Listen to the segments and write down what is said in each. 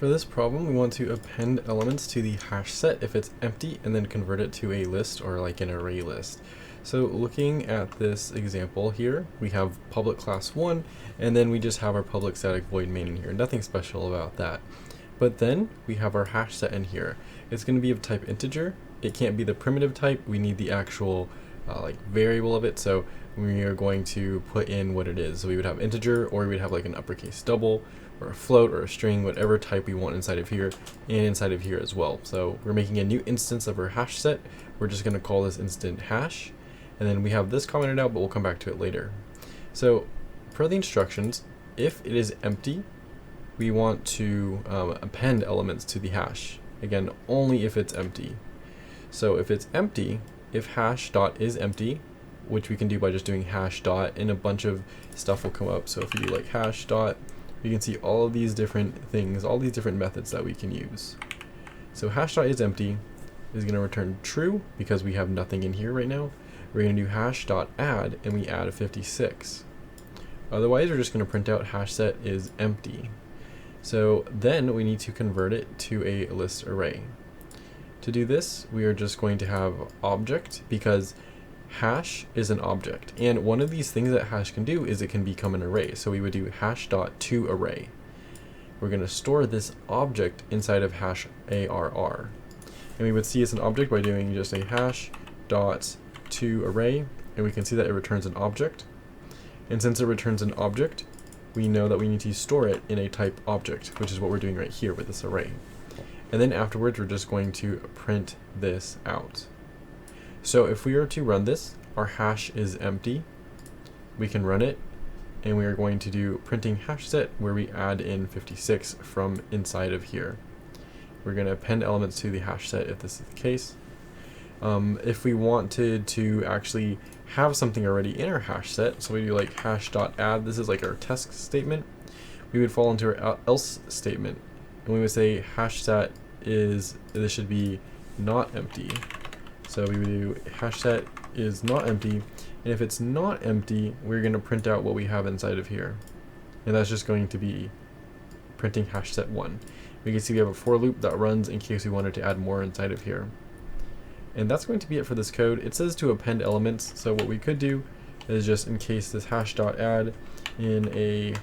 For this problem, we want to append elements to the hash set if it's empty and then convert it to a list or like an array list. So looking at this example here, we have public class 1 and then we just have our public static void main in here. Nothing special about that. But then we have our hash set in here. It's going to be of type integer. It can't be the primitive type. We need the actual like variable of it. So we are going to put in what it is. So we would have integer, or we would have like an uppercase double, or a float, or a string, whatever type we want inside of here, and inside of here as well. So we're making a new instance of our hash set. We're just going to call this instant hash, and then we have this commented out, but we'll come back to it later. So per the instructions, if it is empty, we want to append elements to the hash. Again, only if it's empty. So if it's empty, if hash dot is empty, which we can do by just doing hash dot, and a bunch of stuff will come up. So if you do like hash dot, you can see all of these different things, all these different methods that we can use. So hash dot is empty is going to return true because we have nothing in here right now. We're going to do hash dot add, and we add a 56. Otherwise, we're just going to print out hash set is empty. So then we need to convert it to a list array. To do this, we are just going to have object, because hash is an object, and one of these things that hash can do is it can become an array. So we would do hash dot to array. We're going to store this object inside of hash arr, and we would see it's an object by doing just a hash dot to array, and we can see that it returns an object. And since it returns an object, we know that we need to store it in a type object, which is what we're doing right here with this array. And then afterwards, we're just going to print this out. So if we are to run this, our hash is empty. We can run it, and we are going to do printing hash set, where we add in 56 from inside of here. We're going to append elements to the hash set if this is the case. If we wanted to actually have something already in our hash set, so we do like hash dot add, this is like our test statement, we would fall into our else statement, and we would say hash set is, this should be not empty. So we would do hash set is not empty, and if it's not empty, we're going to print out what we have inside of here, and that's just going to be printing hash set 1. We can see we have a for loop that runs in case we wanted to add more inside of here. And that's going to be it for this code. It says to append elements, so what we could do is just in case this hash dot add in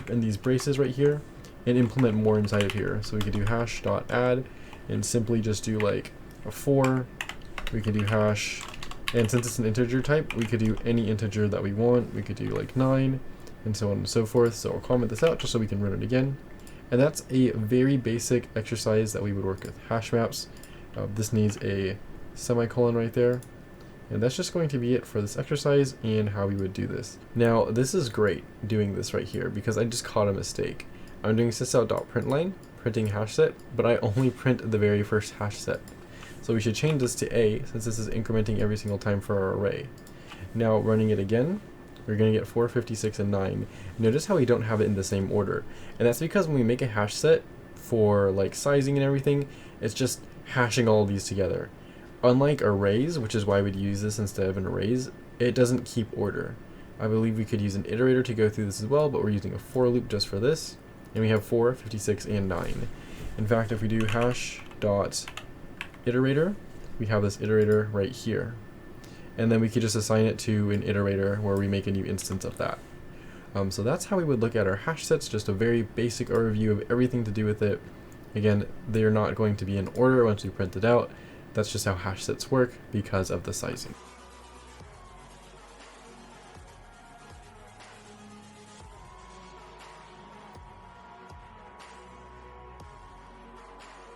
these braces right here, and implement more inside of here. So we could do hash dot add and simply just do like a 4. We could do hash, and since it's an integer type, we could do any integer that we want. We could do like 9 and so on and so forth. So I'll comment this out just so we can run it again. And that's a very basic exercise that we would work with hash maps. This needs a semicolon right there. And that's just going to be it for this exercise and how we would do this. Now, this is great doing this right here because I just caught a mistake. I'm doing sysout.println, printing hash set, but I only print the very first hash set. So we should change this to A, since this is incrementing every single time for our array. Now, running it again, we're going to get 4, 56, and 9. Notice how we don't have it in the same order. And that's because when we make a hash set for like sizing and everything, it's just hashing all of these together. Unlike arrays, which is why we'd use this instead of an arrays, it doesn't keep order. I believe we could use an iterator to go through this as well, but we're using a for loop just for this. And we have 4, 56, and 9. In fact, if we do hash dot iterator, we have this iterator right here. And then we could just assign it to an iterator where we make a new instance of that. So that's how we would look at our hash sets, just a very basic overview of everything to do with it. Again, they're not going to be in order once we print it out. That's just how hash sets work because of the sizing.